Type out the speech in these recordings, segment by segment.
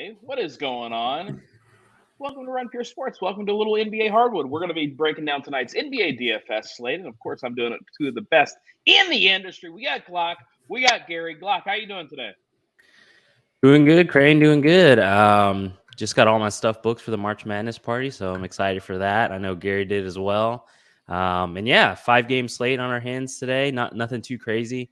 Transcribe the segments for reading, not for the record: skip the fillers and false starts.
everybody. What is going on? Welcome to Run Pure Sports. Welcome to a little NBA Hardwood. We're going to be breaking down tonight's NBA DFS slate. And, of course, I'm doing it with two of the best in the industry. We got Glock. We got Gary. Glock, how you doing today? Doing good, Crane. Doing good. Just got all my stuff booked for the March Madness party, so I'm excited for that. I know Gary did as well. And yeah, 5-game slate on our hands today. Nothing too crazy.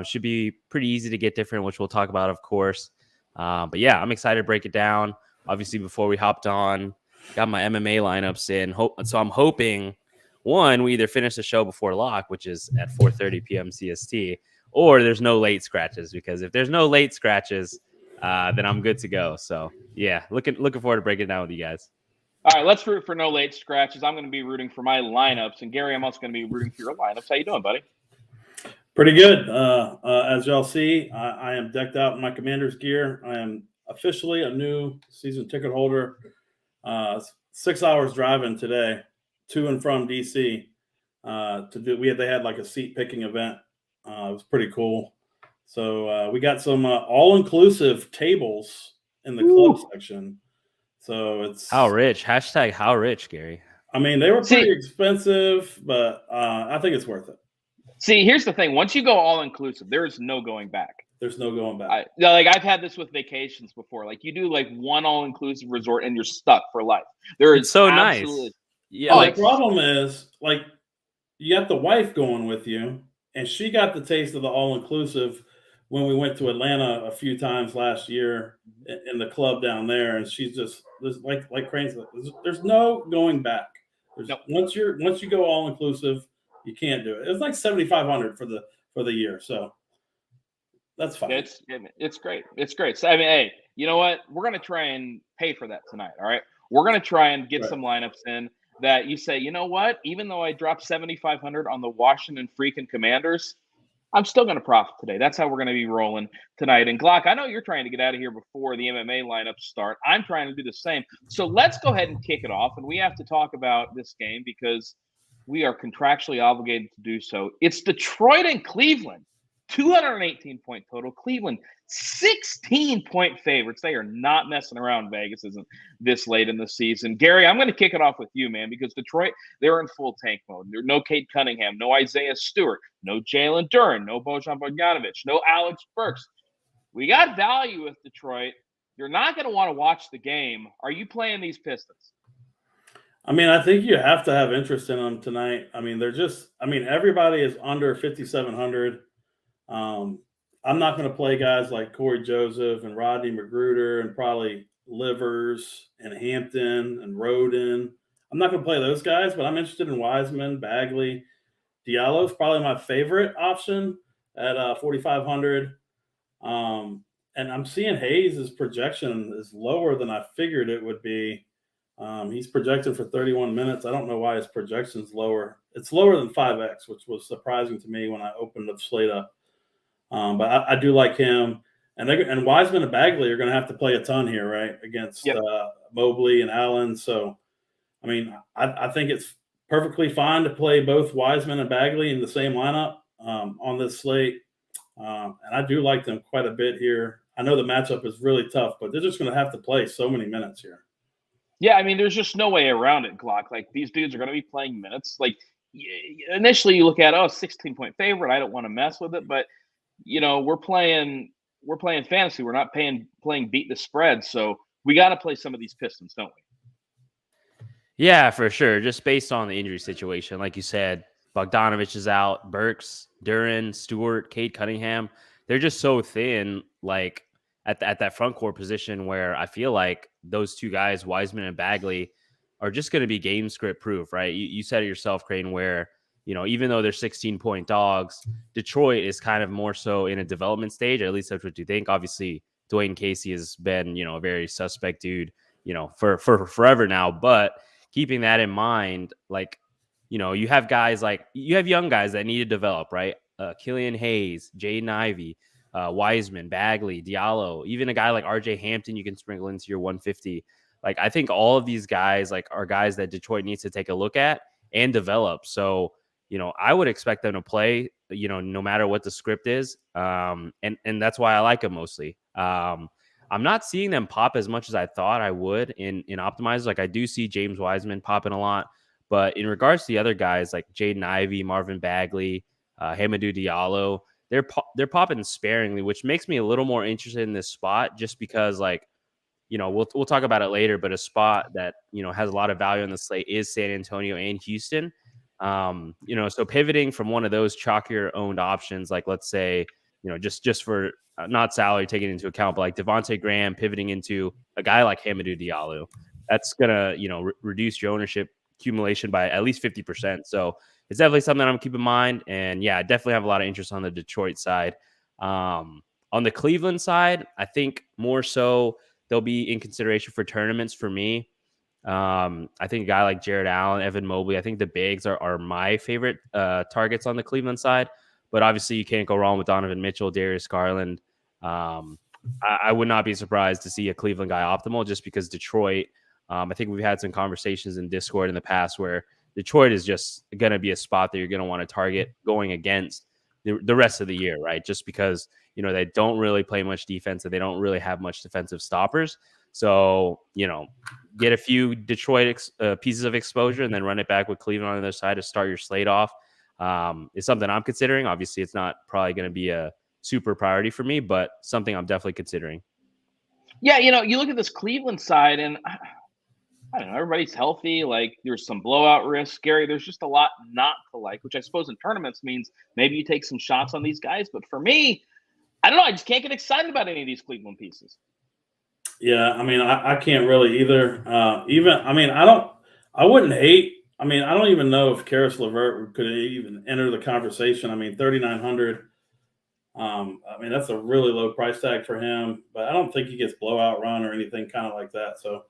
Should be pretty easy to get different, which we'll talk about, of course. But yeah, I'm excited to break it down. Obviously, before we hopped on, got my MMA lineups in. So I'm hoping, one, we either finish the show before lock, which is at 4:30 p.m. CST, or there's no late scratches. Because if there's no late scratches, then I'm good to go. So yeah, looking forward to breaking it down with you guys. All right, let's root for no late scratches. I'm going to be rooting for my lineups, and Gary, I'm also going to be rooting for your lineups. How you doing, buddy? Pretty good. As y'all see, I am decked out in my Commander's gear. I am officially a new season ticket holder. 6 hours driving today to and from DC they had like a seat picking event. It was pretty cool. So we got some all-inclusive tables in the club section. So it's how rich. Hashtag how rich, Gary. I mean, they were pretty expensive, but I think it's worth it. See, here's the thing. Once you go all-inclusive, there is no going back. There's no going back. I've had this with vacations before. Like, you do like one all-inclusive resort and you're stuck for life. It's so nice. Yeah. The problem is, like, you got the wife going with you, and she got the taste of the all-inclusive when we went to Atlanta a few times last year in the club down there, and she's just like Crane said, there's no going back. Once you go all-inclusive, you can't do it. It's like $7,500 for the year, so that's fine. It's great. It's great. So I mean, hey, you know what? We're gonna try and pay for that tonight. All right, we're gonna try and get some lineups in that you say, you know what? Even though I dropped $7,500 on the Washington freaking Commanders, I'm still gonna profit today. That's how we're gonna be rolling tonight. And Glock, I know you're trying to get out of here before the MMA lineups start. I'm trying to do the same. So let's go ahead and kick it off, and we have to talk about this game because we are contractually obligated to do so. It's Detroit and Cleveland, 218-point total. Cleveland, 16-point favorites. They are not messing around. Vegas isn't this late in the season. Gary, I'm going to kick it off with you, man, because Detroit, they're in full tank mode. There's no Cade Cunningham, no Isaiah Stewart, no Jalen Duren, no Bojan Bogdanovic, no Alex Burks. We got value with Detroit. You're not going to want to watch the game. Are you playing these Pistons? I mean, I think you have to have interest in them tonight. I mean, everybody is under 5,700. I'm not going to play guys like Corey Joseph and Rodney Magruder and probably Livers and Hampton and Roden. I'm not going to play those guys, but I'm interested in Wiseman, Bagley. Diallo's probably my favorite option at 4,500. And I'm seeing Hayes' projection is lower than I figured it would be. He's projected for 31 minutes. I don't know why his projection's lower. It's lower than 5X, which was surprising to me when I opened the slate up. But I do like him. And Wiseman and Bagley are going to have to play a ton here, right, against Mobley and Allen. So, I mean, I think it's perfectly fine to play both Wiseman and Bagley in the same lineup on this slate. And I do like them quite a bit here. I know the matchup is really tough, but they're just going to have to play so many minutes here. Yeah, I mean, there's just no way around it, Glock. Like, these dudes are going to be playing minutes. Like, initially you look at, 16-point favorite. I don't want to mess with it. But, you know, we're playing fantasy. We're not playing beat the spread. So we got to play some of these Pistons, don't we? Yeah, for sure. Just based on the injury situation. Like you said, Bogdanovic is out. Burks, Duren, Stewart, Cade Cunningham. They're just so thin, like, at that front court position where I feel like those two guys, Wiseman and Bagley, are just going to be game script proof, right? You said it yourself, Crane, where, you know, even though they're 16-point dogs, Detroit is kind of more so in a development stage, or at least that's what you think. Obviously, Dwayne Casey has been, you know, a very suspect dude, you know, for forever now. But keeping that in mind, like, you know, you have young guys that need to develop, right? Killian Hayes, Jaden Ivey, Wiseman, Bagley, Diallo, even a guy like RJ Hampton you can sprinkle into your 150. Like, I think all of these guys are guys that Detroit needs to take a look at and develop. So, you know, I would expect them to play, you know, no matter what the script is. And that's why I like them mostly. I'm not seeing them pop as much as I thought I would in optimizers. Like I do see James Wiseman popping a lot, but in regards to the other guys like Jaden Ivey, Marvin Bagley, Hamidou Diallo, they're popping sparingly, which makes me a little more interested in this spot just because like, we'll talk about it later, but a spot that, has a lot of value on the slate is San Antonio and Houston. So pivoting from one of those chalkier owned options, like let's say, just for not salary taken into account, but like Devontae Graham pivoting into a guy like Hamidou Diallo, that's gonna reduce your ownership accumulation by at least 50%. So it's definitely something I'm keeping in mind. And yeah, I definitely have a lot of interest on the Detroit side. On the Cleveland side, I think more so they'll be in consideration for tournaments for me. I think a guy like Jared Allen, Evan Mobley, I think the bigs are my favorite targets on the Cleveland side. But obviously, you can't go wrong with Donovan Mitchell, Darius Garland. I would not be surprised to see a Cleveland guy optimal just because Detroit, I think we've had some conversations in Discord in the past where Detroit is just going to be a spot that you're going to want to target going against the rest of the year, right? Just because, they don't really play much defense and they don't really have much defensive stoppers. So, get a few Detroit pieces of exposure and then run it back with Cleveland on the other side to start your slate off. Is something I'm considering. Obviously, it's not probably going to be a super priority for me, but something I'm definitely considering. Yeah, you look at this Cleveland side, and I don't know, everybody's healthy. Like, there's some blowout risk. Gary, there's just a lot not to like, which I suppose in tournaments means maybe you take some shots on these guys. But for me, I don't know. I just can't get excited about any of these Cleveland pieces. Yeah, I mean, I can't really either. I wouldn't hate. I mean, I don't even know if Karis LeVert could even enter the conversation. I mean, 3,900. That's a really low price tag for him, but I don't think he gets blowout run or anything kind of like that. So,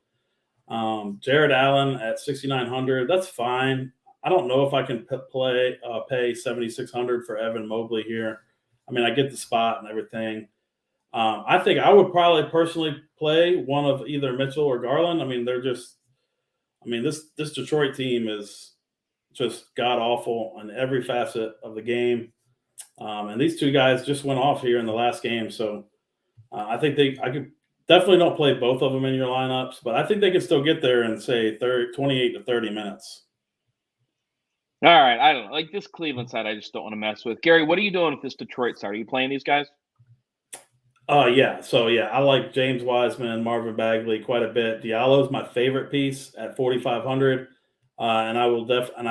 Jared Allen at 6,900, that's fine. I don't know if I can pay 7,600 for Evan Mobley here. I mean, I get the spot and everything. I think I would probably personally play one of either Mitchell or Garland. I mean, this Detroit team is just god awful on every facet of the game. And these two guys just went off here in the last game. So I think I could definitely don't play both of them in your lineups, but I think they can still get there in say 28 to 30 minutes. All right. I don't know. Like this Cleveland side, I just don't want to mess with. Gary, what are you doing with this Detroit side? Are you playing these guys? Yeah. So I like James Wiseman, Marvin Bagley quite a bit. Diallo's my favorite piece at 4,500. And I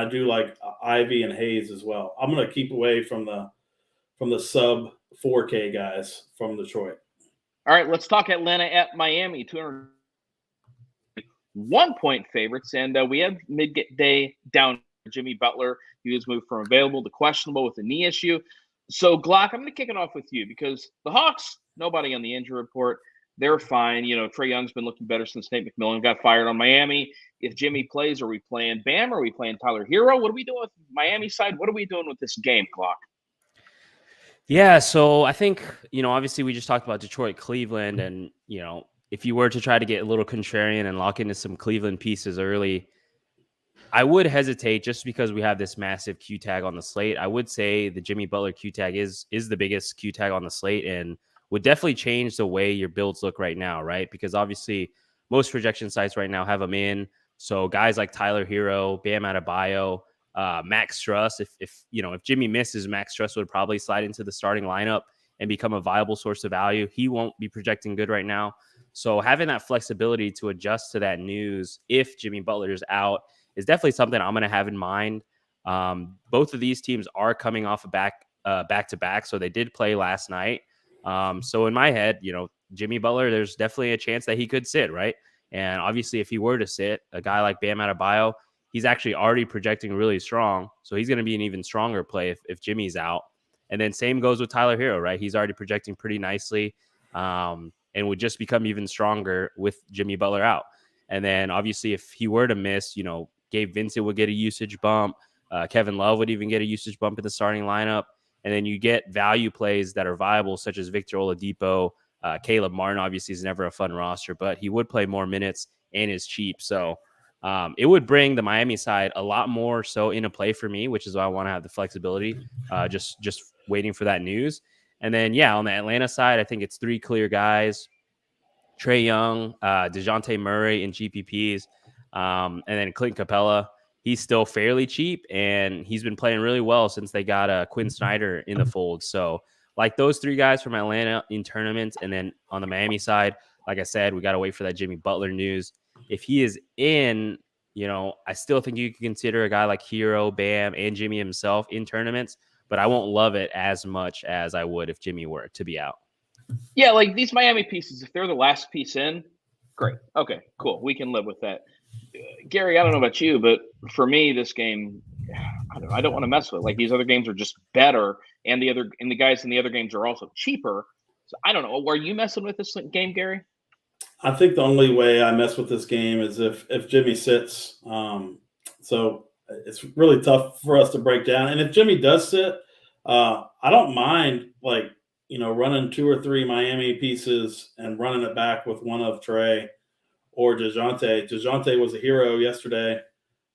do like Ivy and Hayes as well. I'm going to keep away from the sub 4K guys from Detroit. All right, let's talk Atlanta at Miami. 201 point favorites, and we have midday down Jimmy Butler. He was moved from available to questionable with a knee issue. So Glock, I'm going to kick it off with you because the Hawks, nobody on the injury report. They're fine. Trae Young's been looking better since Nate McMillan got fired on Miami. If Jimmy plays, are we playing Bam? Are we playing Tyler Hero? What are we doing with Miami side? What are we doing with this game, Glock? Yeah, so I think, obviously we just talked about Detroit, Cleveland, and, if you were to try to get a little contrarian and lock into some Cleveland pieces early, I would hesitate just because we have this massive Q tag on the slate. I would say the Jimmy Butler Q tag is the biggest Q tag on the slate and would definitely change the way your builds look right now, right? Because obviously most projection sites right now have them in. So guys like Tyler Hero, Bam Adebayo, Max Struss, if Jimmy misses, Max Struss would probably slide into the starting lineup and become a viable source of value. He won't be projecting good right now. So having that flexibility to adjust to that news if Jimmy Butler is out is definitely something I'm going to have in mind. Both of these teams are coming off a back-to-back, so they did play last night. So in my head, Jimmy Butler, there's definitely a chance that he could sit, right? And obviously, if he were to sit, a guy like Bam Adebayo, he's actually already projecting really strong. So he's going to be an even stronger play if Jimmy's out. And then same goes with Tyler Hero, right? He's already projecting pretty nicely and would just become even stronger with Jimmy Butler out. And then obviously, if he were to miss, Gabe Vincent would get a usage bump. Kevin Love would even get a usage bump in the starting lineup. And then you get value plays that are viable, such as Victor Oladipo. Caleb Martin obviously is never a fun roster, but he would play more minutes and is cheap. So it would bring the Miami side a lot more so into play for me, which is why I want to have the flexibility, just waiting for that news. And then, on the Atlanta side, I think it's three clear guys. Trae Young, DeJounte Murray in GPPs, and then Clint Capella. He's still fairly cheap, and he's been playing really well since they got Quinn Snyder in the fold. So, like those three guys from Atlanta in tournaments, and then on the Miami side, like I said, we got to wait for that Jimmy Butler news. If he is in, I still think you can consider a guy like Hero, Bam, and Jimmy himself in tournaments, but I won't love it as much as I would if Jimmy were to be out. Yeah, like these Miami pieces, if they're the last piece in, great. Okay, cool. We can live with that. Gary, I don't know about you, but for me, this game, I don't want to mess with it. Like these other games are just better, and the guys in the other games are also cheaper. So I don't know. Were you messing with this game, Gary? I think the only way I mess with this game is if Jimmy sits. So it's really tough for us to break down. And if Jimmy does sit, I don't mind running 2 or 3 Miami pieces and running it back with one of Trae or DeJounte. DeJounte was a hero yesterday.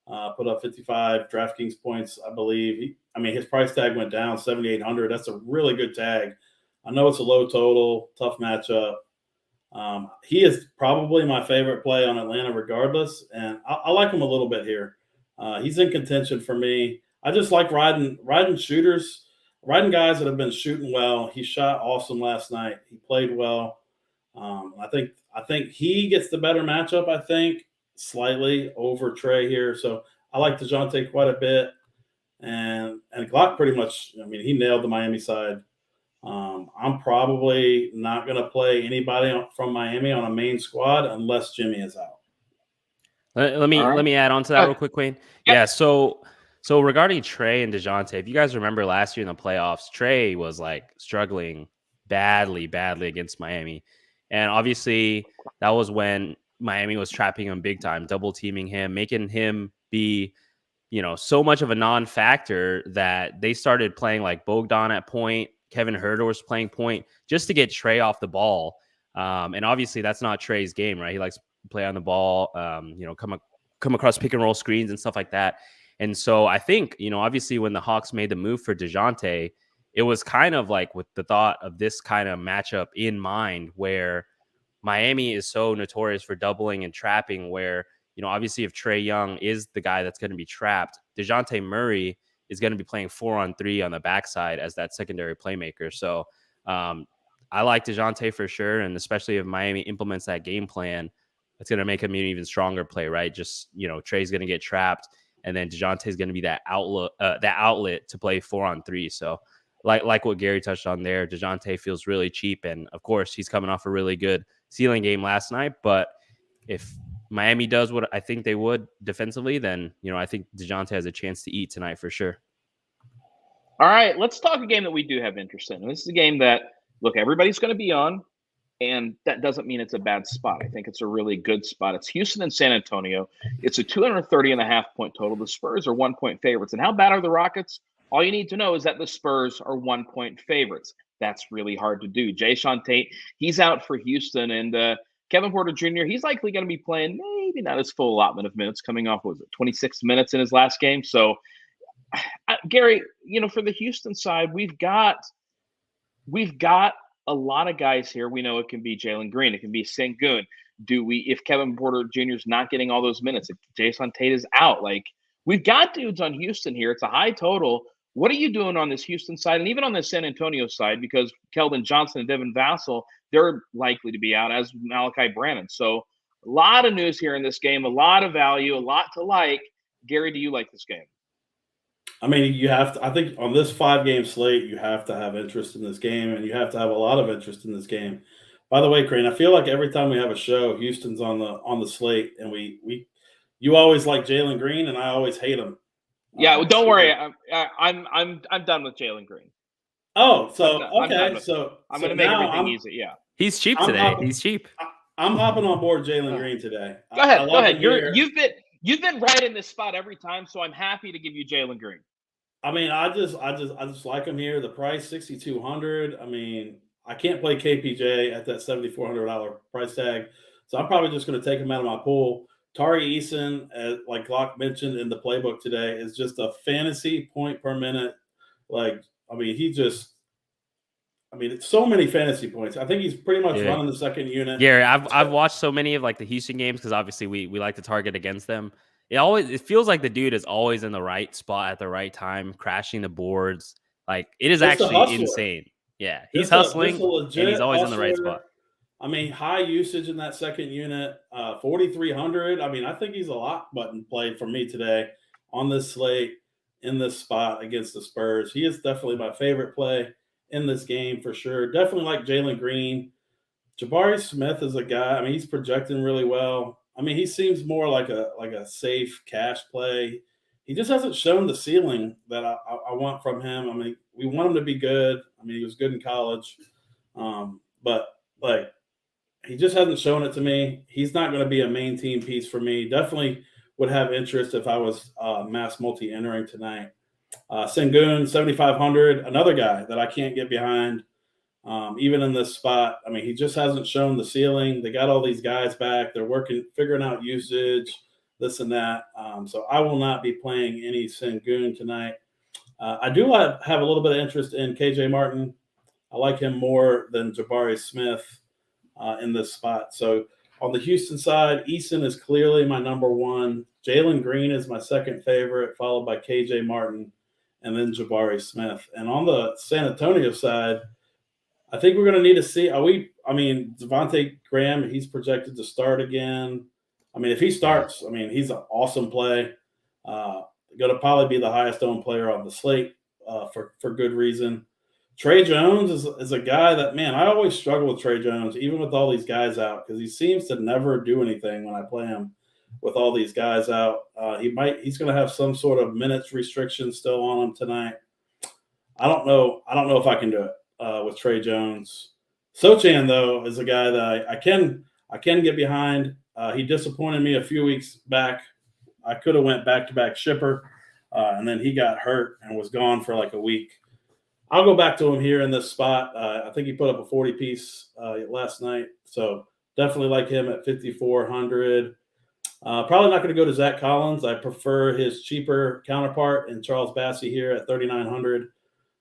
Put up 55 DraftKings points, I believe. His price tag went down 7,800. That's a really good tag. I know it's a low total, tough matchup. He is probably my favorite play on Atlanta regardless, and I like him a little bit here. He's in contention for me. I just like riding shooters, riding guys that have been shooting well. He shot awesome last night. He played well. I think he gets the better matchup, I think, slightly over Trae here. So I like DeJounte quite a bit. And Glock pretty much, he nailed the Miami side. I'm probably not going to play anybody from Miami on a main squad unless Jimmy is out. Let me add on to that real quick, Wayne. Yep. Yeah. So regarding Trae and DeJounte, if you guys remember last year in the playoffs, Trae was like struggling badly against Miami. And obviously that was when Miami was trapping him big time, double teaming him, making him be, so much of a non-factor that they started playing like Bogdan at point. Kevin Huerter was playing point just to get Trae off the ball. And obviously that's not Trae's game, right? He likes to play on the ball, come across pick and roll screens and stuff like that. And so I think, obviously when the Hawks made the move for DeJounte, it was kind of like with the thought of this kind of matchup in mind where Miami is so notorious for doubling and trapping where, obviously if Trae Young is the guy that's going to be trapped, DeJounte Murray is going to be playing 4-on-3 on the backside as that secondary playmaker. So I like DeJounte for sure. And especially if Miami implements that game plan, it's going to make him an even stronger play, right? Just, Trae's going to get trapped. And then DeJounte is going to be that outlet to play 4-on-3. So like what Gary touched on there, DeJounte feels really cheap. And of course he's coming off a really good ceiling game last night. But if Miami does what I think they would defensively, then, I think DeJounte has a chance to eat tonight for sure. All right, let's talk a game that we do have interest in. And this is a game that, look, everybody's going to be on, and that doesn't mean it's a bad spot. I think it's a really good spot. It's Houston and San Antonio. It's a 230.5 point total. The Spurs are 1-point favorites. And how bad are the Rockets? All you need to know is that the Spurs are 1-point favorites. That's really hard to do. Jae'Sean Tate, he's out for Houston, and Kevin Porter Jr., he's likely going to be playing maybe not his full allotment of minutes, coming off, 26 minutes in his last game. So, Gary, for the Houston side, we've got a lot of guys here. We know it can be Jalen Green. It can be Sengun. If Kevin Porter Jr. is not getting all those minutes, if Jae'Sean Tate is out, we've got dudes on Houston here. It's a high total. What are you doing on this Houston side and even on the San Antonio side? Because Keldon Johnson and Devin Vassell, they're likely to be out, as Malachi Brannon. So a lot of news here in this game, a lot of value, a lot to like. Gary, do you like this game? You have to. I think on this 5-game slate, you have to have interest in this game, and you have to have a lot of interest in this game. By the way, Crane, I feel like every time we have a show, Houston's on the slate, and you always like Jalen Green, and I always hate him. Yeah, well, don't worry. I'm done with Jalen Green. Oh, so okay. So I'm going to make everything easy. Yeah, he's cheap today. He's cheap. I'm hopping on board Jalen Green today. Go ahead. You've been right in this spot every time, so I'm happy to give you Jalen Green. I just like him here. The price $6,200. I can't play KPJ at that $7,400 price tag, so I'm probably just going to take him out of my pool. Tari Eason, like Glock mentioned in the playbook today, is just a fantasy point per minute. I mean, it's so many fantasy points. I think he's pretty much running the second unit. Gary, I've watched so many of like the Houston games because obviously we like to target against them. It feels like the dude is always in the right spot at the right time, crashing the boards. Like it is actually insane. Yeah, he's hustling and he's always in the right spot. I mean, high usage in that second unit, 4,300. I mean, I think he's a lock button play for me today on this slate in this spot against the Spurs. He is definitely my favorite play in this game for sure. Definitely like Jalen Green. Jabari Smith is a guy. I mean, he's projecting really well. I mean, he seems more like a safe cash play. He just hasn't shown the ceiling that I want from him. I mean, we want him to be good. I mean, he was good in college, but like he just hasn't shown it to me. He's not going to be a main team piece for me. Definitely would have interest if I was mass multi-entering tonight. Sengun, 7,500, another guy that I can't get behind. Even in this spot, I mean, he just hasn't shown the ceiling. They got all these guys back. They're figuring out usage, this and that. So I will not be playing any Sengun tonight. I do have a little bit of interest in KJ Martin. I like him more than Jabari Smith in this spot. So on the Houston side, Eason is clearly my number one. Jalen Green is my second favorite, followed by KJ Martin, and then Jabari Smith. And on the San Antonio side, I think we're going to need to see. Devontae Graham, he's projected to start again. I mean, if he starts, I mean, he's an awesome play. Going to probably be the highest owned player on the slate for good reason. Trey Jones is a guy that, man, I always struggle with Trey Jones, even with all these guys out, because he seems to never do anything when I play him with all these guys out. He's going to have some sort of minutes restriction still on him tonight. I don't know if I can do it with Trey Jones. Sochan, though, is a guy that I can get behind. He disappointed me a few weeks back. I could have went back-to-back shipper, and then he got hurt and was gone for like a week. I'll go back to him here in this spot. I think he put up a 40-piece last night, so definitely like him at 5,400. Probably not going to go to Zach Collins. I prefer his cheaper counterpart in Charles Bassey here at 3,900.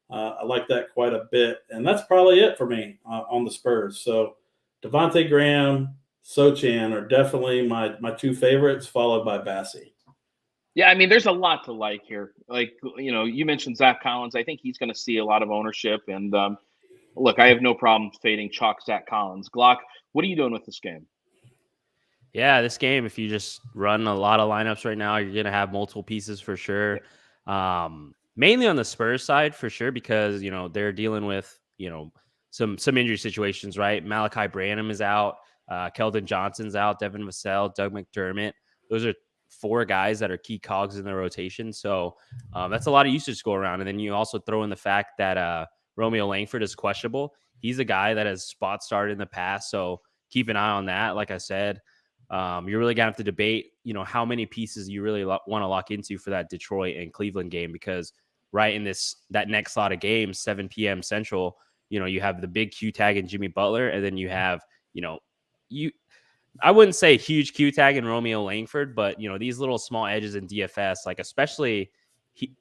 I like that quite a bit, and that's probably it for me on the Spurs. So Devontae Graham, Sochan are definitely my two favorites, followed by Bassey. Yeah, I mean, there's a lot to like here. Like, you mentioned Zach Collins. I think he's going to see a lot of ownership. And look, I have no problem fading chalk Zach Collins. Glock, what are you doing with this game? Yeah, this game, if you just run a lot of lineups right now, you're going to have multiple pieces for sure. Mainly on the Spurs side for sure, because, they're dealing with, some injury situations, right? Malachi Branham is out. Keldon Johnson's out. Devin Vassell, Doug McDermott. Those are 4 guys that are key cogs in the rotation. So that's a lot of usage to go around. And then you also throw in the fact that Romeo Langford is questionable. He's a guy that has spot started in the past. So keep an eye on that. Like I said, you're really going to have to debate, how many pieces you really want to lock into for that Detroit and Cleveland game, because right in that next lot of games, 7 p.m. Central, you have the big Q tag and Jimmy Butler. And then you have, I wouldn't say huge Q tag in Romeo Langford, but these little small edges in DFS, like especially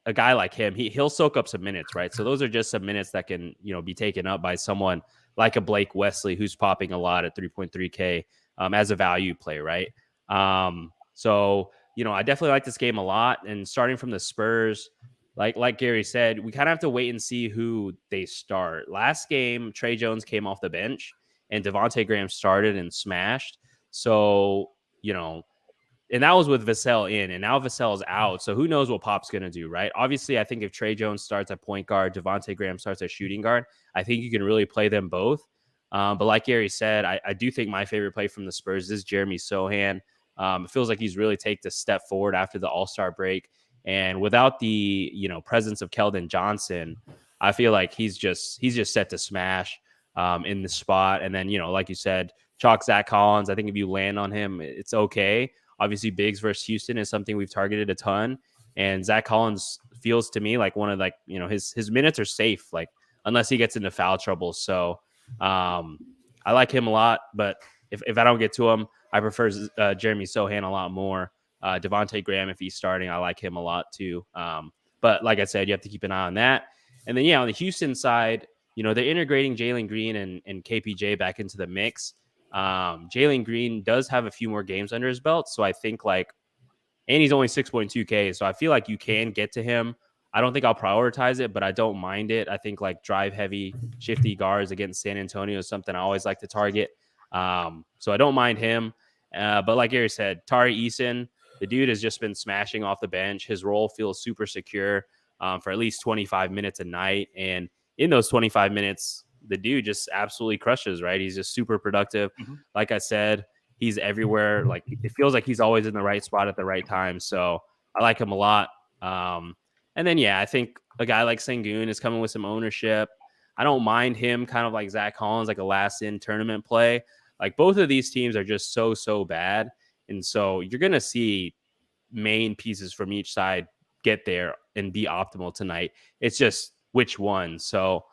a guy like him, he'll soak up some minutes, right? So those are just some minutes that can be taken up by someone like a Blake Wesley who's popping a lot at 3.3K as a value play, right? So I definitely like this game a lot. And starting from the Spurs, like Gary said, we kind of have to wait and see who they start. Last game, Trey Jones came off the bench and Devontae Graham started and smashed. So, and that was with Vassell in, and now Vassell's out. So who knows what Pop's going to do, right? Obviously, I think if Trey Jones starts at point guard, Devontae Graham starts at shooting guard, I think you can really play them both. But like Gary said, I do think my favorite play from the Spurs is Jeremy Sohan. It feels like he's really taken a step forward after the All-Star break. And without the, presence of Keldon Johnson, I feel like he's just set to smash in the spot. And then, like you said, chalk Zach Collins. I think if you land on him, it's okay. Obviously, Biggs versus Houston is something we've targeted a ton. And Zach Collins feels to me like one of his minutes are safe, unless he gets into foul trouble. So I like him a lot. But if I don't get to him, I prefer Jeremy Sohan a lot more. Devontae Graham, if he's starting, I like him a lot too. But like I said, you have to keep an eye on that. And then, on the Houston side, they're integrating Jalen Green and KPJ back into the mix. Jalen Green does have a few more games under his belt. So I think and he's only 6.2K. So I feel like you can get to him. I don't think I'll prioritize it, but I don't mind it. I think drive heavy, shifty guards against San Antonio is something I always like to target. So I don't mind him. But like Gary said, Tari Eason, the dude has just been smashing off the bench. His role feels super secure for at least 25 minutes a night. And in those 25 minutes, the dude just absolutely crushes, right? He's just super productive. Mm-hmm. Like I said, he's everywhere. It feels like he's always in the right spot at the right time. So I like him a lot. And then, I think a guy like Sengun is coming with some ownership. I don't mind him kind of like Zach Collins, like a last-in tournament play. Both of these teams are just so bad. And so you're going to see main pieces from each side get there and be optimal tonight. It's just which one. So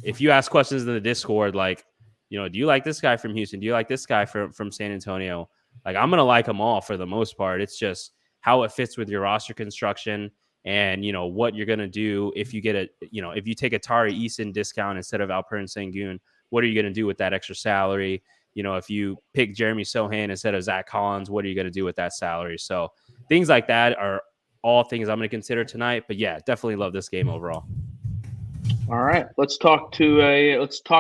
if you ask questions in the Discord, do you like this guy from Houston? Do you like this guy from San Antonio? I'm going to like them all for the most part. It's just how it fits with your roster construction and, what you're going to do if you get if you take a Tari Eason discount instead of Alperen Sengun, what are you going to do with that extra salary? If you pick Jeremy Sohan instead of Zach Collins, what are you going to do with that salary? So things like that are all things I'm going to consider tonight. But definitely love this game overall. All right, let's talk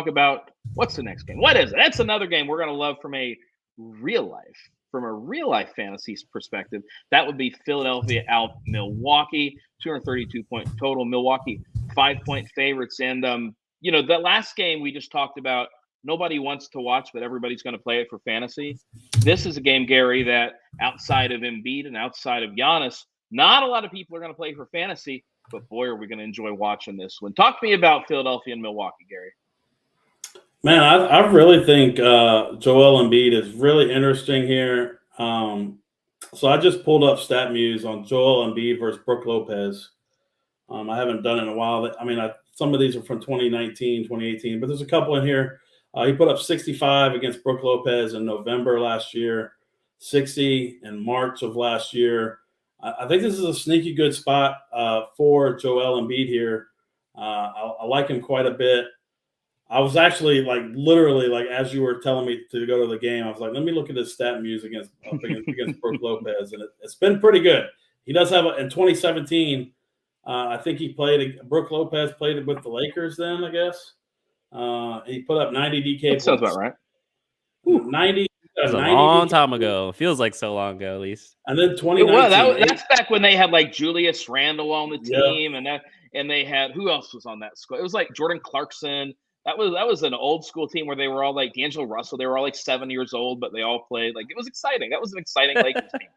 about what's the next game. What is it? That's another game we're going to love from a real life fantasy perspective. That would be Philadelphia out Milwaukee, 232 point total. Milwaukee 5-point favorites, and that last game we just talked about. Nobody wants to watch, but everybody's going to play it for fantasy. This is a game, Gary, that outside of Embiid and outside of Giannis, not a lot of people are going to play for fantasy. But boy, are we going to enjoy watching this one. Talk to me about Philadelphia and Milwaukee, Gary. Man, I really think Joel Embiid is really interesting here. So I just pulled up StatMuse on Joel Embiid versus Brook Lopez. I haven't done it in a while. Some of these are from 2019, 2018, but there's a couple in here. He put up 65 against Brook Lopez in November last year, 60 in March of last year. I think this is a sneaky good spot for Joel Embiid here. I like him quite a bit. I was actually literally as you were telling me to go to the game, I was like, let me look at his StatMuse against Brook Lopez, and it's been pretty good. He does have in 2017. I think Brook Lopez played it with the Lakers then, I guess. He put up 90 DK. That sounds about right. 90. It was a long time ago. Feels like so long ago, at least. And then 2019. That's back when they had Julius Randle on the team, and they had who else was on that squad? It was Jordan Clarkson. That was an old school team where they were all D'Angelo Russell. They were all 7 years old, but they all played. It was exciting. That was an exciting Lakers team.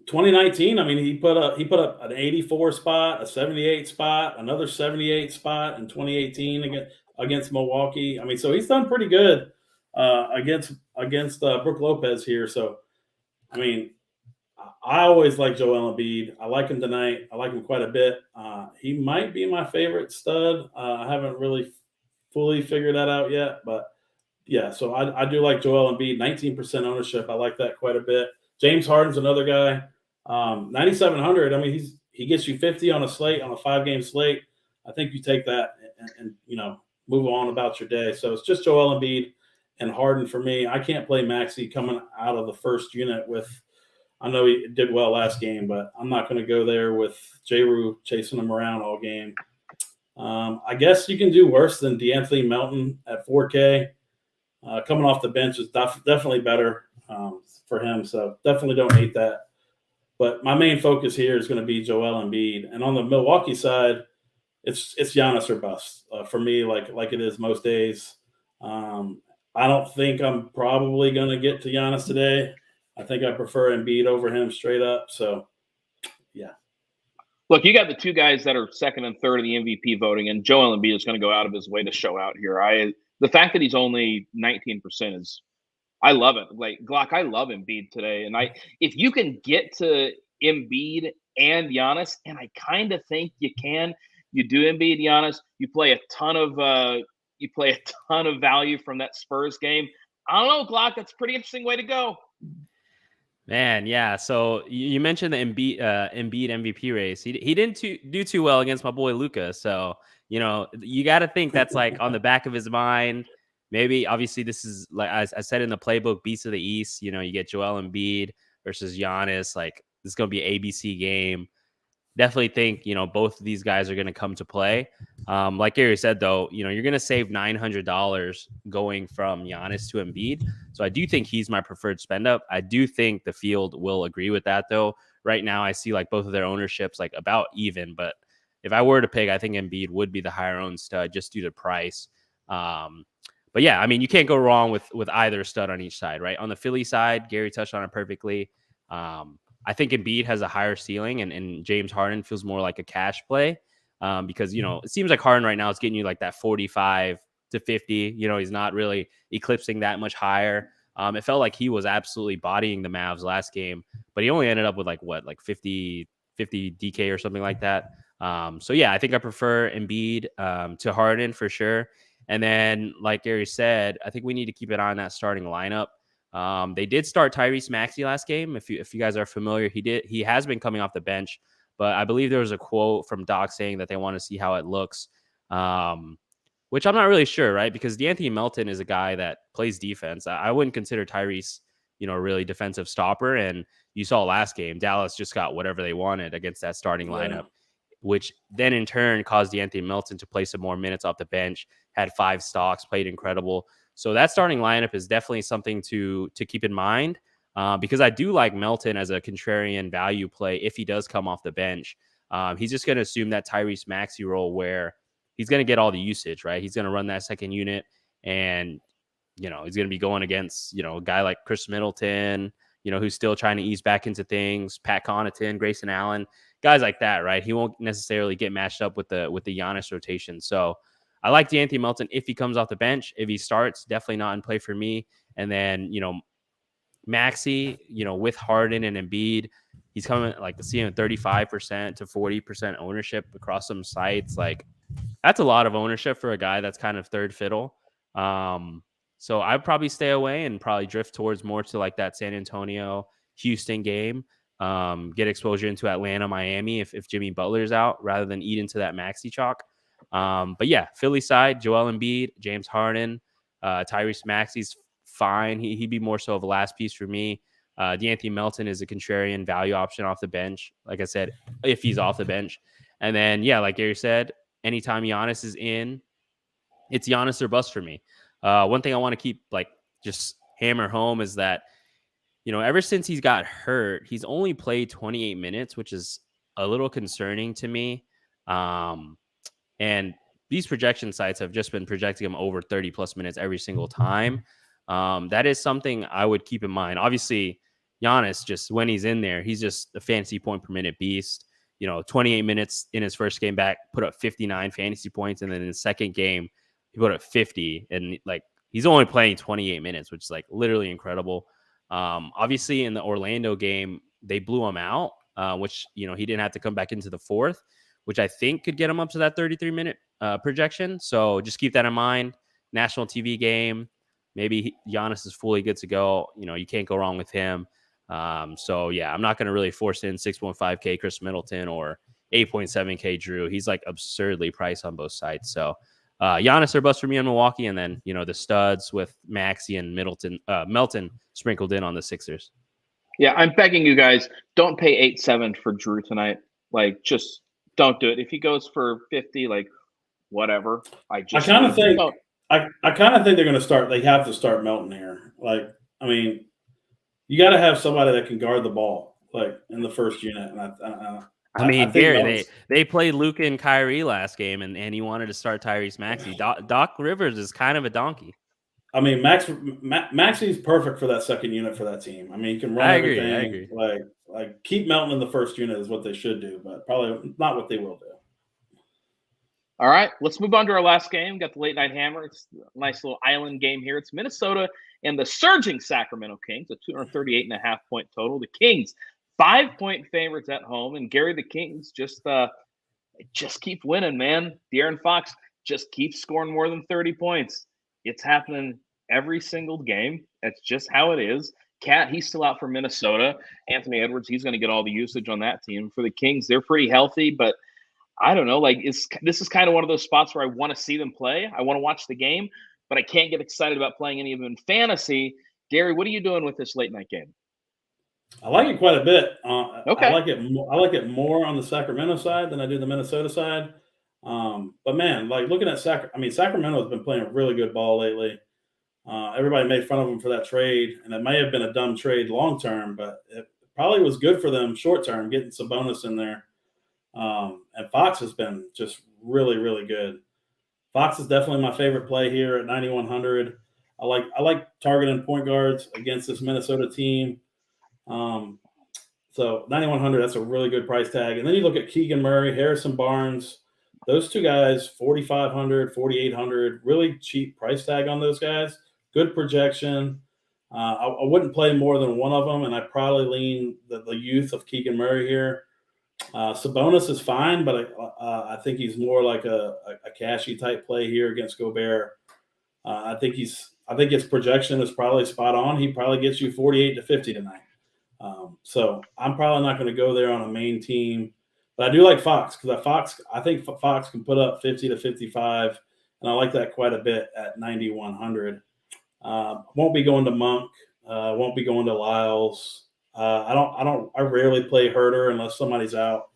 2019. He put up an 84 spot, a 78 spot, another 78 spot in 2018 against Milwaukee. So he's done pretty good against Brook Lopez here. So, I always like Joel Embiid. I like him tonight. I like him quite a bit. He might be my favorite stud. I haven't really fully figured that out yet, but so I do like Joel Embiid. 19% ownership. I like that quite a bit. James Harden's another guy. 9,700. He gets you 50 on a 5-game slate. I think you take that and move on about your day. So it's just Joel Embiid and Harden for me. I can't play Maxey coming out of the first unit I know he did well last game, but I'm not going to go there with J-Rue chasing him around all game. I guess you can do worse than DeAnthony Melton at 4K. Coming off the bench is definitely better for him, so definitely don't hate that. But my main focus here is going to be Joel Embiid. And on the Milwaukee side, it's Giannis or bust for me, like it is most days. I don't think I'm probably going to get to Giannis today. I think I prefer Embiid over him straight up. So, yeah. Look, you got the two guys that are second and third in the MVP voting, and Joel Embiid is going to go out of his way to show out here. The fact that he's only 19% is – I love it. Glock, I love Embiid today. And if you can get to Embiid and Giannis, and I kind of think you can, you do Embiid, Giannis, you play a ton of value from that Spurs game. I don't know, Glock, that's a pretty interesting way to go. Man, yeah. So you mentioned the Embiid MVP race. He didn't do too well against my boy Luka. So You got to think that's like on the back of his mind. Maybe, obviously, this is like I said in the playbook, Beast of the East. You get Joel Embiid versus Giannis. Like, this is going to be an ABC game. Definitely think, both of these guys are going to come to play. Like Gary said, though, you're going to save $900 going from Giannis to Embiid. So I do think he's my preferred spend up. I do think the field will agree with that, though. Right now, I see like both of their ownerships like about even. But if I were to pick, I think Embiid would be the higher owned stud just due to price. But yeah, I mean, you can't go wrong with either stud on each side, right? On the Philly side, Gary touched on it perfectly. I think Embiid has a higher ceiling, and James Harden feels more like a cash play because, it seems like Harden right now is getting you like that 45 to 50. He's not really eclipsing that much higher. It felt like he was absolutely bodying the Mavs last game, but he only ended up with like 50 DK or something like that. So yeah, I think I prefer Embiid to Harden for sure. And then, like Gary said, I think we need to keep an eye on that starting lineup. They did start Tyrese Maxey last game. If you guys are familiar, he has been coming off the bench, but I believe there was a quote from Doc saying that they want to see how it looks, which I'm not really sure, right? Because DeAnthony Melton is a guy that plays defense. I wouldn't consider Tyrese, a really defensive stopper. And you saw last game, Dallas just got whatever they wanted against that starting lineup, which then in turn caused DeAnthony Melton to play some more minutes off the bench, had 5 stocks, played incredible. So that starting lineup is definitely something to keep in mind because I do like Melton as a contrarian value play if he does come off the bench. He's just going to assume that Tyrese Maxey role where he's going to get all the usage, right? He's going to run that second unit and, he's going to be going against, a guy like Chris Middleton, who's still trying to ease back into things, Pat Connaughton, Grayson Allen, guys like that, right? He won't necessarily get matched up with the Giannis rotation. So I like DeAnthony Melton if he comes off the bench. If he starts, definitely not in play for me. And then, Maxey, with Harden and Embiid, he's coming like seeing 35% to 40% ownership across some sites. Like, that's a lot of ownership for a guy that's kind of third fiddle. So I'd probably stay away and probably drift towards more to like that San Antonio, Houston game. Get exposure into Atlanta, Miami if Jimmy Butler's out rather than eat into that Maxey chalk. But yeah, Philly side, Joel Embiid, James Harden, Tyrese Maxey's fine. He'd be more so of a last piece for me. DeAnthony Melton is a contrarian value option off the bench. Like I said, if he's off the bench. And then, yeah, like Gary said, anytime Giannis is in, it's Giannis or bust for me. One thing I want to keep just hammer home is that, ever since he's got hurt, he's only played 28 minutes, which is a little concerning to me. And these projection sites have just been projecting him over 30 plus minutes every single time. That is something I would keep in mind. Obviously, Giannis, just when he's in there, he's just a fantasy point per minute beast. 28 minutes in his first game back, put up 59 fantasy points. And then in the second game, he put up 50. And he's only playing 28 minutes, which is literally incredible. Obviously, in the Orlando game, they blew him out, which, he didn't have to come back into the fourth, which I think could get him up to that 33-minute projection. So just keep that in mind. National TV game. Maybe Giannis is fully good to go. You can't go wrong with him. So, yeah, I'm not going to really force in 6.5K Chris Middleton or 8.7K Drew. He's absurdly priced on both sides. So Giannis or bust for me on Milwaukee. And then, the studs with Maxey and Melton sprinkled in on the Sixers. Yeah, I'm begging you guys, don't pay 8-7 for Drew tonight. Just don't do it. If he goes for 50, whatever. I kind of think they're going to start. They have to start Melton here. You got to have somebody that can guard the ball, in the first unit. And I mean, Gary, they played Luka and Kyrie last game, and he wanted to start Tyrese Maxey. Doc Rivers is kind of a donkey. I mean, Maxey's perfect for that second unit for that team. I mean, he can run everything. I agree. Keep Melton in the first unit is what they should do, but probably not what they will do. All right, let's move on to our last game. Got the late night hammer. It's a nice little island game here. It's Minnesota and the surging Sacramento Kings, a 238.5 point total. The Kings, 5-point favorites at home, and Gary, the Kings just keep winning, man. De'Aaron Fox just keeps scoring more than 30 points. It's happening every single game. That's just how it is. Cat, he's still out for Minnesota. Anthony Edwards, he's going to get all the usage on that team. For the Kings, they're pretty healthy, but I don't know. Like, this is kind of one of those spots where I want to see them play. I want to watch the game, but I can't get excited about playing any of them in fantasy. Gary, what are you doing with this late night game? I like it quite a bit. Okay. I like it more on the Sacramento side than I do the Minnesota side. But man, like looking at Sacramento has been playing really good ball lately. Everybody made fun of them for that trade, and it may have been a dumb trade long term, but it probably was good for them short term, getting some bonus in there. And Fox has been just really, really good. Fox is definitely my favorite play here at 9,100. I like targeting point guards against this Minnesota team. So 9,100, that's a really good price tag. And then you look at Keegan Murray, Harrison Barnes, those two guys, 4,500, 4,800, really cheap price tag on those guys. Good projection. I wouldn't play more than one of them, and I'd probably lean the youth of Keegan Murray here. Sabonis is fine, but I think he's more like a cashy type play here against Gobert. I think his projection is probably spot on. He probably gets you 48 to 50 tonight. So I'm probably not going to go there on a main team, but I do like Fox because I think Fox can put up 50 to 55, and I like that quite a bit at 9,100. Won't be going to Monk. Won't be going to Lyles. I rarely play Herter unless somebody's out.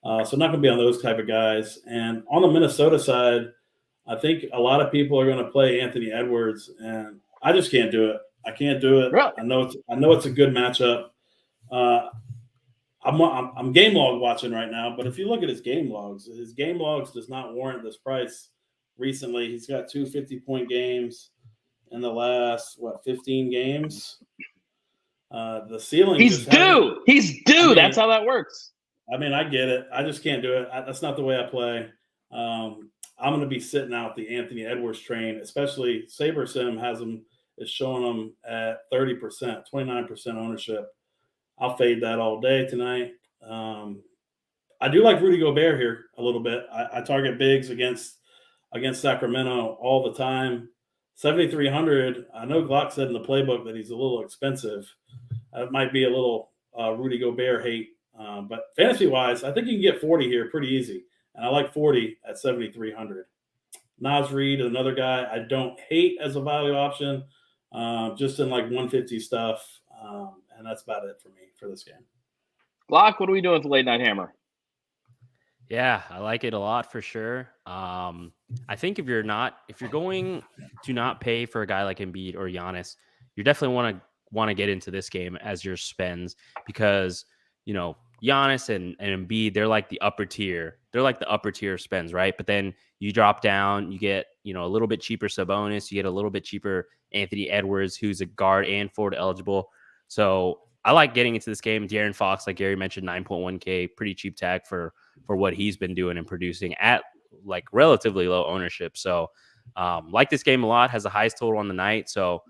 So not going to be on those type of guys. And on the Minnesota side, I think a lot of people are going to play Anthony Edwards, and I just can't do it. I can't do it. Really? I know it's a good matchup. I'm game log watching right now, but if you look at his game logs does not warrant this price. Recently, he's got 2 50-point games in the last 15 games. The ceiling. He's due. He's due. I mean, that's how that works. I mean, I get it. I just can't do it. That's not the way I play. I'm going to be sitting out the Anthony Edwards train, especially SaberSim is showing them at 30%, 29% ownership. I'll fade that all day tonight. I do like Rudy Gobert here a little bit. I target bigs against Sacramento all the time. 7,300. I know Glock said in the playbook that he's a little expensive. That might be a little Rudy Gobert hate. But fantasy-wise, I think you can get 40 here pretty easy. And I like 40 at 7,300. Naz Reid, another guy I don't hate as a value option, just in like 150 stuff. And that's about it for me for this game. Glock, what are we doing with the late night hammer? Yeah, I like it a lot for sure. I think if you're going to not pay for a guy like Embiid or Giannis, you definitely want to get into this game as your spends because, you know, Giannis and Embiid, they're like the upper tier. They're like the upper tier spends, right? But then you drop down, you get, you know, a little bit cheaper Sabonis, you get a little bit cheaper Anthony Edwards, who's a guard and forward eligible. So I like getting into this game. De'Aaron Fox, like Gary mentioned, 9.1K, pretty cheap tag for what he's been doing and producing at like relatively low ownership. So like this game a lot, has the highest total on the night. So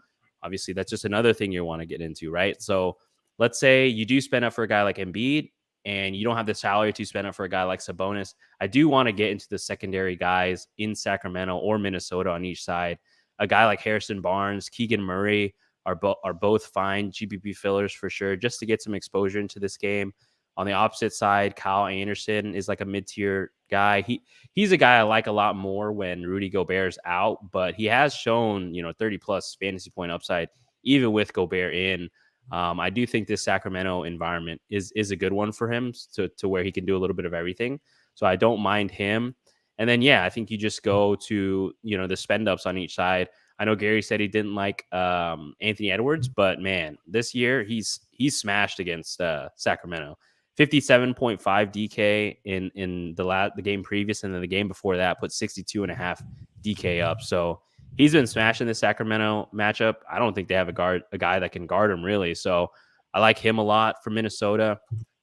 obviously that's just another thing you want to get into, right? So let's say you do spend up for a guy like Embiid and you don't have the salary to spend up for a guy like Sabonis. I do want to get into the secondary guys in Sacramento or Minnesota on each side. A guy like Harrison Barnes, Keegan Murray are both fine GPP fillers for sure, just to get some exposure into this game. On the opposite side, Kyle Anderson is like a mid-tier guy. He's a guy I like a lot more when Rudy Gobert's out, but he has shown, you know, 30-plus fantasy point upside, even with Gobert in. I do think this Sacramento environment is a good one for him to where he can do a little bit of everything. So I don't mind him. And then, yeah, I think you just go to, you know, the spend ups on each side. I know Gary said he didn't like Anthony Edwards, but man, this year he's smashed against Sacramento. 57.5 DK in the game previous, and then the game before that put 62.5 DK up. So he's been smashing the Sacramento matchup. I don't think they have a guy that can guard him really. So I like him a lot for Minnesota.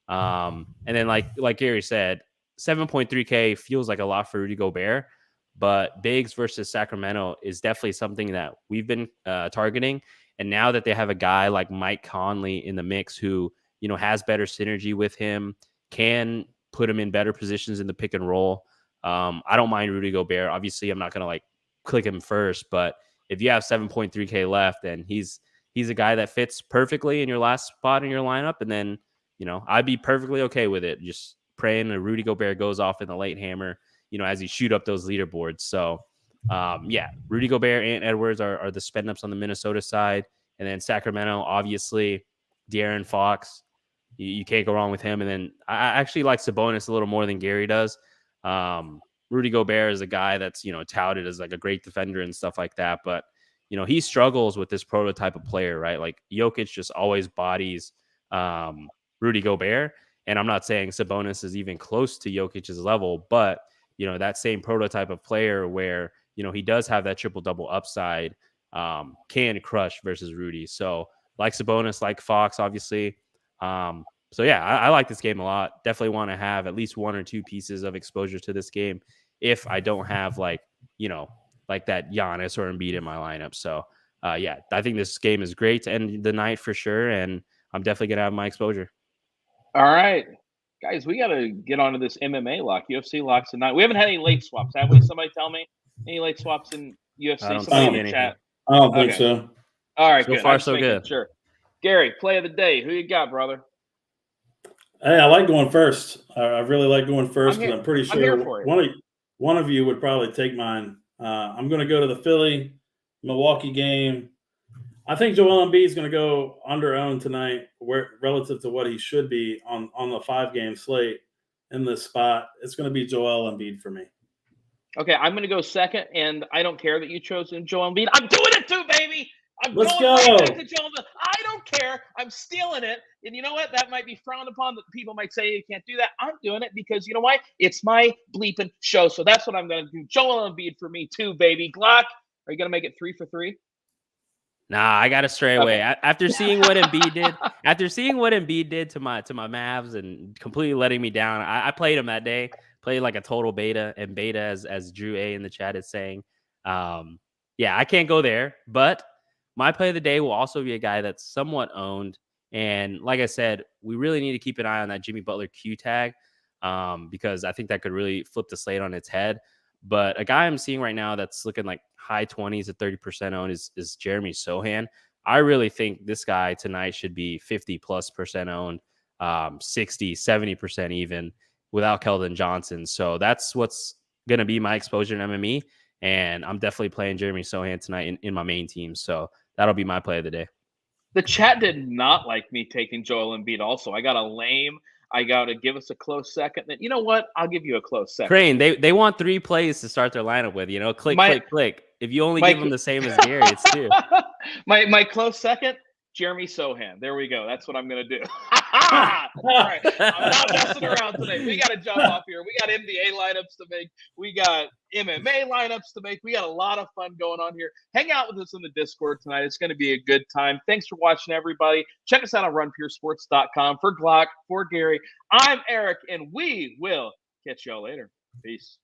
And then like Gary said, 7.3K feels like a lot for Rudy Gobert, but bigs versus Sacramento is definitely something that we've been targeting. And now that they have a guy like Mike Conley in the mix who, you know, has better synergy with him, can put him in better positions in the pick and roll. I don't mind Rudy Gobert. Obviously, I'm not going to like click him first, but if you have 7.3K left, then he's a guy that fits perfectly in your last spot in your lineup. And then, you know, I'd be perfectly okay with it, just praying that Rudy Gobert goes off in the late hammer, as you shoot up those leaderboards. So, Rudy Gobert and Edwards are the spend ups on the Minnesota side. And then Sacramento, obviously, De'Aaron Fox. You can't go wrong with him. And then I actually like Sabonis a little more than Gary does. Rudy Gobert is a guy that's, touted as like a great defender and stuff like that. But, he struggles with this prototype of player, right? Like Jokic just always bodies Rudy Gobert. And I'm not saying Sabonis is even close to Jokic's level, but, that same prototype of player where, he does have that triple-double upside, can crush versus Rudy. So like Sabonis, like Fox, obviously. I like this game a lot. Definitely want to have at least one or two pieces of exposure to this game if I don't have like that Giannis or Embiid in my lineup. So, I think this game is great to end the night for sure, and I'm definitely going to have my exposure. All right. Guys, we got to get onto this MMA lock. UFC locks tonight. We haven't had any late swaps, have we? Somebody tell me. Any late swaps in UFC? I don't Somebody see in the chat. I don't think so. All right, So good. far, so good. Sure. Gary, play of the day. Who you got, brother? Hey, I like going first. I really like going first because I'm pretty sure one of you would probably take mine. I'm going to go to the Philly-Milwaukee game. I think Joel Embiid is going to go under-owned tonight relative to what he should be on the 5-game slate in this spot. It's going to be Joel Embiid for me. Okay, I'm going to go second, and I don't care that you chose Joel Embiid. I'm doing it too, baby! Let's going go. Right back to Joel Embiid. I don't care. I'm stealing it. And you know what? That might be frowned upon. That people might say you can't do that. I'm doing it because you know why? It's my bleeping show. So that's what I'm going to do. Joel Embiid for me too, baby. Glock, are you going to make it 3 for 3? Nah, I got to stray away. After seeing what Embiid did to my Mavs and completely letting me down, I played him that day. Played like a total beta, and beta as Drew A in the chat is saying. I can't go there. But my play of the day will also be a guy that's somewhat owned. And like I said, we really need to keep an eye on that Jimmy Butler Q tag because I think that could really flip the slate on its head. But a guy I'm seeing right now that's looking like high 20s to 30% owned is Jeremy Sohan. I really think this guy tonight should be 50+% owned, 60, 70% even without Keldon Johnson. So that's what's going to be my exposure in MME. And I'm definitely playing Jeremy Sohan tonight in my main team. So that'll be my play of the day. The chat did not like me taking Joel Embiid also. I got a lame. I got to give us a close second. You know what? I'll give you a close second. Crane, they want 3 plays to start their lineup with. Click. If you only give them the same as Gary, it's 2. My close second, Jeremy Sohan. There we go. That's what I'm going to do. All right. I'm not messing around today. We got to jump off here. We got NBA lineups to make. We got MMA lineups to make. We got a lot of fun going on here. Hang out with us in the Discord tonight. It's going to be a good time. Thanks for watching, everybody. Check us out on runpuresports.com. For Glock, for Gary, I'm Eric, and we will catch y'all later. Peace.